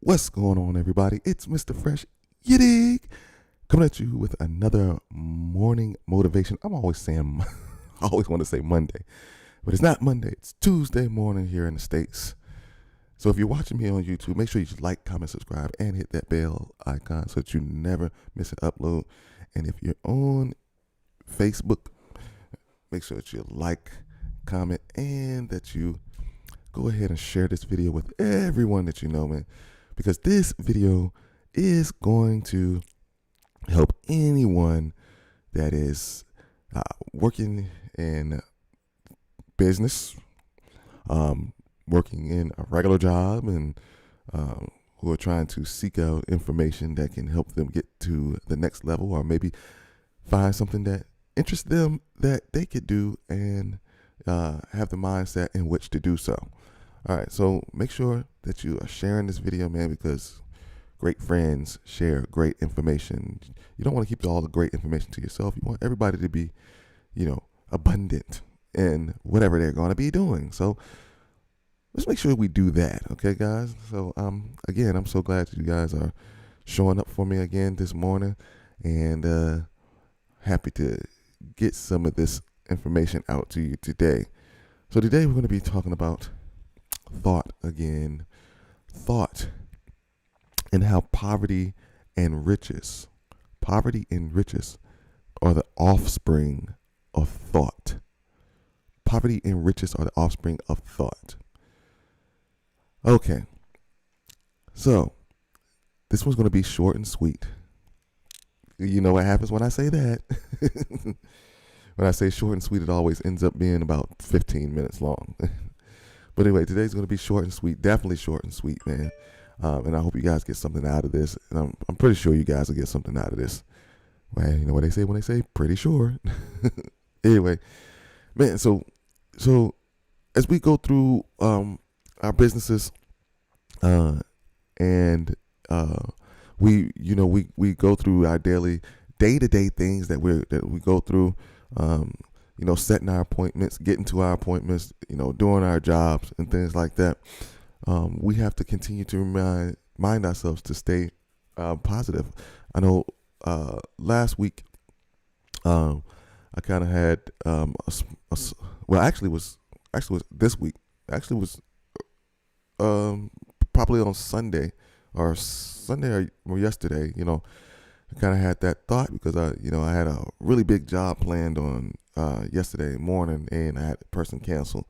What's going on, everybody? It's Mr. Fresh, you dig? Coming at you with another morning motivation. I'm always saying, I always want to say Monday, but it's not Monday. It's Tuesday morning here in the States. So if you're watching me on YouTube, make sure you just like, comment, subscribe, and hit that bell icon so that you never miss an upload. And if you're on Facebook, make sure that you like, comment, and that you go ahead and share this video with everyone that you know, man. Because this video is going to help anyone that is working in business, working in a regular job, and who are trying to seek out information that can help them get to the next level, or maybe find something that interests them that they could do and have the mindset in which to do so. All right, so make sure that you are sharing this video, man, because great friends share great information. You don't want to keep all the great information to yourself. You want everybody to be, abundant in whatever they're going to be doing. So let's make sure we do that, okay, guys? So, again, I'm so glad that you guys are showing up for me again this morning, and happy to get some of this information out to you today. So today we're going to be talking about thought again. Thought and how poverty and riches are the offspring of thought. Poverty and riches are the offspring of thought. Okay, so this one's going to be short and sweet. You know what happens when I say that? When I say short and sweet, it always ends up being about 15 minutes long. But anyway, today's going to be short and sweet, definitely short and sweet, man. And I hope you guys get something out of this. And I'm pretty sure you guys will get something out of this. Well, you know what they say when they say pretty sure. Anyway, man, so as we go through our businesses, and we go through our day-to-day things that we go through, setting our appointments, getting to our appointments, doing our jobs and things like that. We have to continue to remind ourselves to stay positive. I know last week I kind of had actually was this week. Actually was probably on Sunday or yesterday. I kind of had that thought because I had a really big job planned on yesterday morning, and I had a person cancel,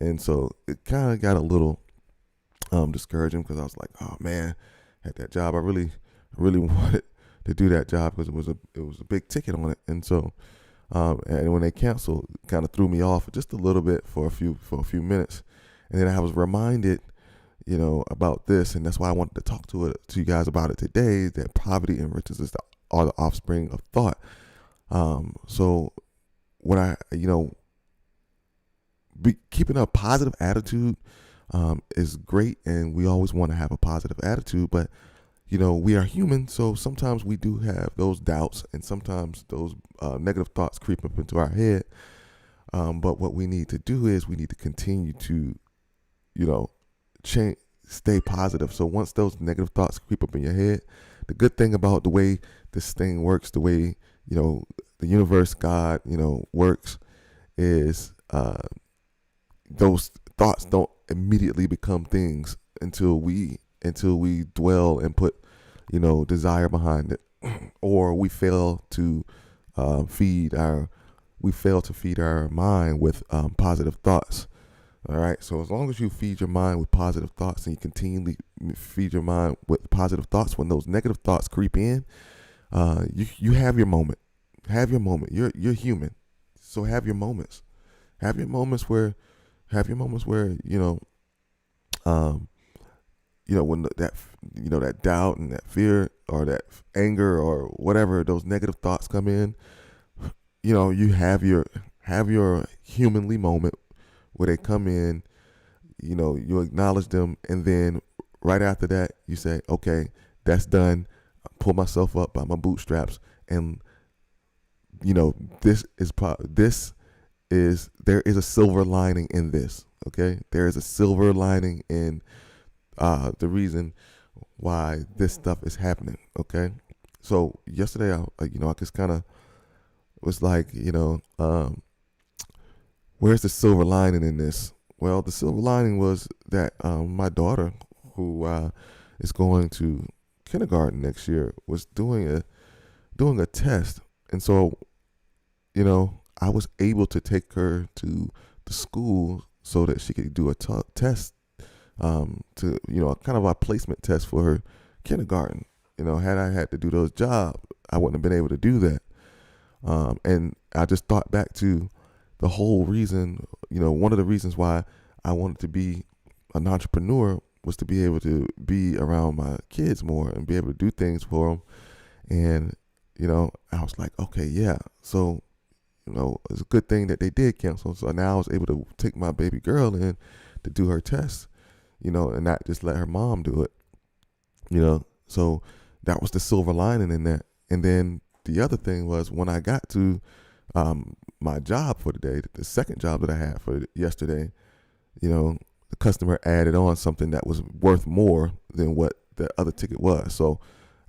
and so it kind of got a little discouraging because I was like, oh man, I had that job. I really wanted to do that job because it was a big ticket on it, and so and when they canceled, it kind of threw me off just a little bit for a few minutes, and then I was reminded about this, and that's why I wanted to talk to you guys about it today, that poverty and riches are the offspring of thought. So when keeping a positive attitude is great, and we always want to have a positive attitude, but we are human, so sometimes we do have those doubts, and sometimes those negative thoughts creep up into our head. But what we need to do is we need to continue to, stay positive. So once those negative thoughts creep up in your head, the good thing about the way this thing works, the way the universe, God, works, is those thoughts don't immediately become things until we dwell and put desire behind it, or we fail to feed our mind with positive thoughts. All right. So as long as you feed your mind with positive thoughts, and you continually feed your mind with positive thoughts, when those negative thoughts creep in, you have your moment. Have your moment. You're human, so have your moments. Have your moments where when that doubt and that fear or that anger or whatever, those negative thoughts come in. You have your humanly moment where they come in, you acknowledge them, and then right after that, you say, okay, that's done. I pull myself up by my bootstraps, and there is a silver lining in this. Okay, there is a silver lining in the reason why this stuff is happening. Okay, so yesterday, I just kind of was like, where's the silver lining in this? Well, the silver lining was that my daughter, who is going to kindergarten next year, was doing a test, and so I was able to take her to the school so that she could do a test, to kind of a placement test for her kindergarten. Had I had to do those jobs, I wouldn't have been able to do that. And I just thought back to the whole reason, one of the reasons why I wanted to be an entrepreneur was to be able to be around my kids more and be able to do things for them. And, I was like, okay, yeah. So, it's a good thing that they did cancel. So now I was able to take my baby girl in to do her test, and not just let her mom do it, So that was the silver lining in that. And then the other thing was when I got to my job for the day, the second job that I had for yesterday, the customer added on something that was worth more than what the other ticket was. So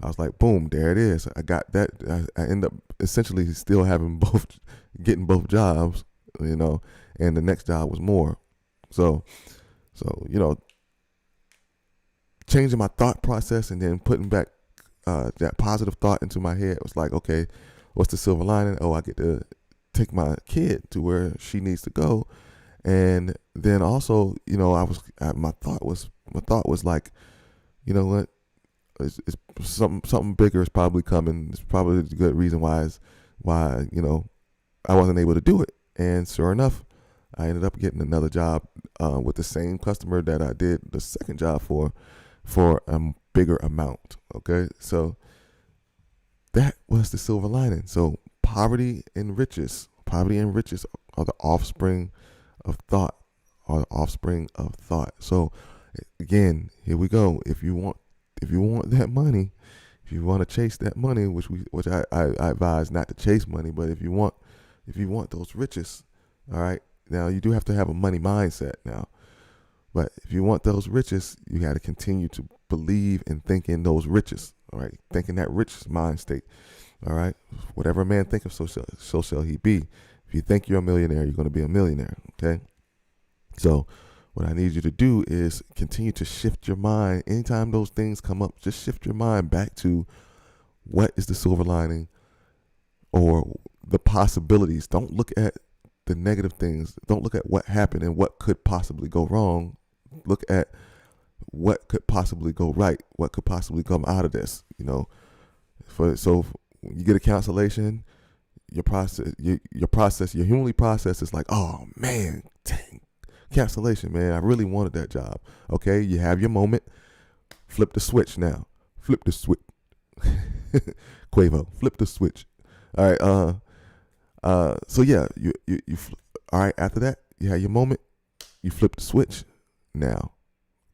I was like, boom, there it is. I got that. I end up essentially still having getting both jobs, and the next job was more. So, changing my thought process and then putting back that positive thought into my head was like, okay, what's the silver lining? Oh, I get to take my kid to where she needs to go. And then also, my thought was like, you know what? It's something bigger is probably coming. It's probably a good reason why I wasn't able to do it. And sure enough, I ended up getting another job with the same customer that I did the second job for a bigger amount. Okay, so that was the silver lining. So poverty and riches are the offspring of thought. So again, here we go. If you want that money, if you want to chase that money, which I advise not to chase money, but if you want those riches, all right. Now you do have to have a money mindset now, but if you want those riches, you got to continue to believe and think in those riches. All right, think in that rich mind state. All right, whatever a man thinketh, so shall he be. If you think you're a millionaire, you're going to be a millionaire. Okay, so what I need you to do is continue to shift your mind. Anytime those things come up, just shift your mind back to what is the silver lining or the possibilities. Don't look at the negative things. Don't look at what happened and what could possibly go wrong. Look at what could possibly go right. What could possibly come out of this? So when you get a cancellation, your humanly process is like, oh man, dang, cancellation, man. I really wanted that job. Okay, you have your moment. Flip the switch now. Flip the switch. Quavo, flip the switch. All right. So yeah, you all right. After that, you have your moment. You flip the switch now.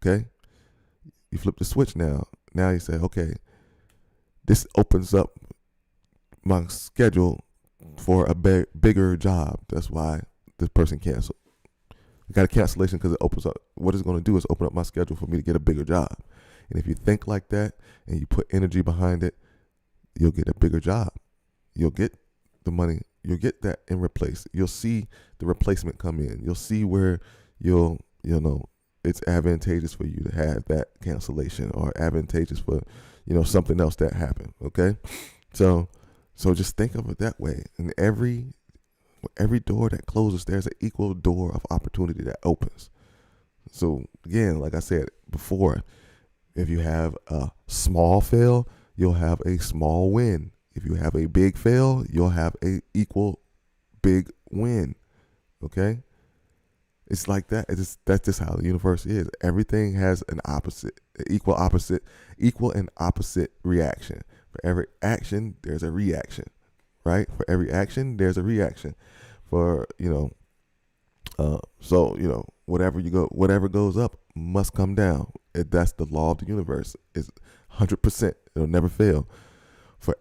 Okay. You flip the switch now. Now you say, okay, this opens up my schedule for a bigger job. That's why this person canceled. I got a cancellation because it opens up. What it's going to do is open up my schedule for me to get a bigger job. And if you think like that and you put energy behind it, you'll get a bigger job. You'll get the money. You'll get that in replace. You'll see the replacement come in. You'll see where it's advantageous for you to have that cancellation or advantageous for, something else that happened. Okay. So just think of it that way. And every door that closes, there's an equal door of opportunity that opens. So again, like I said before, if you have a small fail, you'll have a small win. If you have a big fail, you'll have a equal big win. Okay? It's like that. That's just how the universe is. Everything has an equal and opposite reaction. For every action, there's a reaction, right? For every action, there's a reaction. Whatever goes up must come down. That's the law of the universe. It's 100%. It'll never fail. For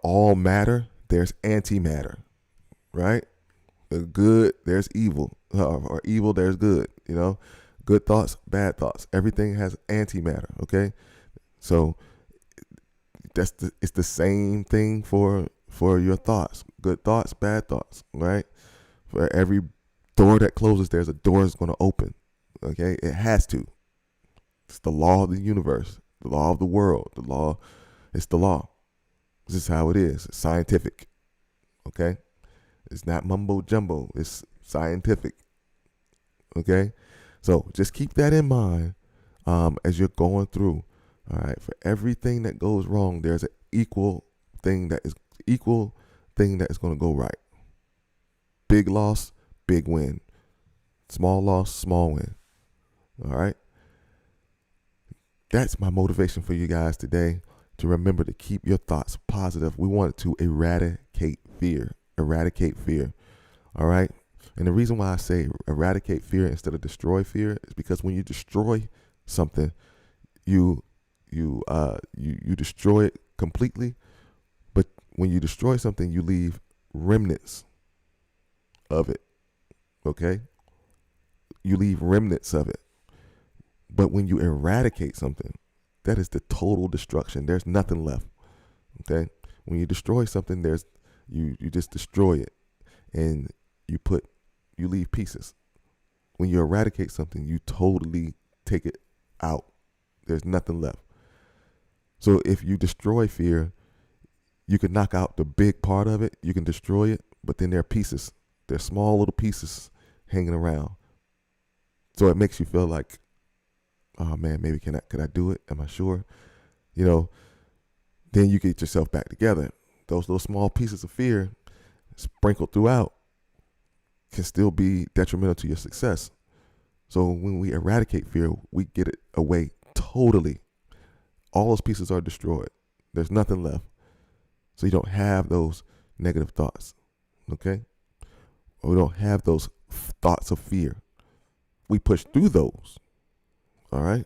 all matter, there's antimatter, right? The good, there's evil, or evil, there's good. Good thoughts, bad thoughts. Everything has antimatter. Okay, So it's the same thing for your thoughts, good thoughts, bad thoughts, right? For every door that closes, there's a door that's going to open. Okay, it has to. It's the law of the universe, the law of the world, the law. It's the law. This is how it is. It's scientific. Okay, it's not mumbo jumbo. It's scientific. Okay, so just keep that in mind as you're going through. All right, for everything that goes wrong, there's an equal thing that is going to go right. Big loss, big win. Small loss, small win. All right. That's my motivation for you guys today, to remember to keep your thoughts positive. We want to eradicate fear. Eradicate fear. All right. And the reason why I say eradicate fear instead of destroy fear is because when you destroy something, you destroy it completely. But when you destroy something, you leave remnants of it. Okay? You leave remnants of it. But when you eradicate something, that is the total destruction. There's nothing left. Okay? When you destroy something, you just destroy it, and you leave pieces. When you eradicate something, you totally take it out. There's nothing left. So if you destroy fear, you can knock out the big part of it. You can destroy it, but then there are pieces. There's small little pieces hanging around. So it makes you feel like, oh man, maybe could I do it? Am I sure? Then you get yourself back together. Those little small pieces of fear sprinkled throughout can still be detrimental to your success. So when we eradicate fear, we get it away totally. All those pieces are destroyed. There's nothing left. So you don't have those negative thoughts. Okay? Or we don't have those thoughts of fear. We push through those. All right?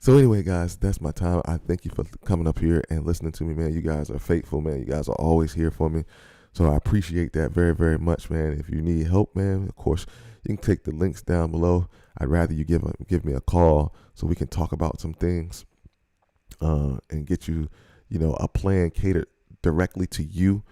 So anyway, guys, that's my time. I thank you for coming up here and listening to me, man. You guys are faithful, man. You guys are always here for me. So I appreciate that very, very much, man. If you need help, man, of course, you can take the links down below. I'd rather you give me a call so we can talk about some things and get you, a plan catered directly to you,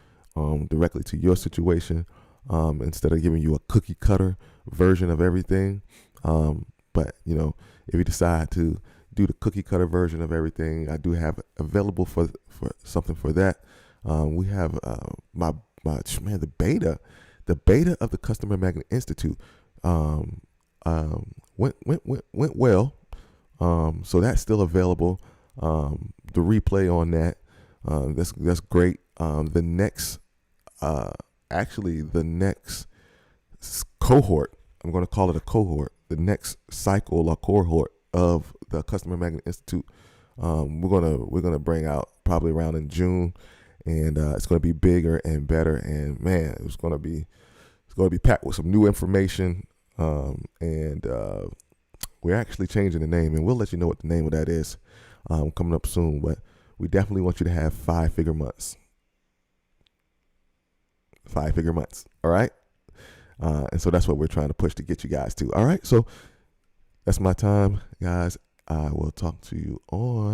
directly to your situation, instead of giving you a cookie cutter version of everything. But, if you decide to do the cookie cutter version of everything, I do have available for something for that. We have the beta of the Customer Magnet Institute went well. So that's still available. The replay on that, that's great. The next cohort, I'm going to call it a cohort, the next cycle or cohort of the Customer Magnet Institute, we're gonna bring out probably around in June, and it's gonna be bigger and better. And man, it's gonna be packed with some new information. And we're actually changing the name, and we'll let you know what the name of that is coming up soon. But we definitely want you to have 5-figure months. 5-figure months. All right. And so that's what we're trying to push to get you guys to. All right. So that's my time, guys. I will talk to you on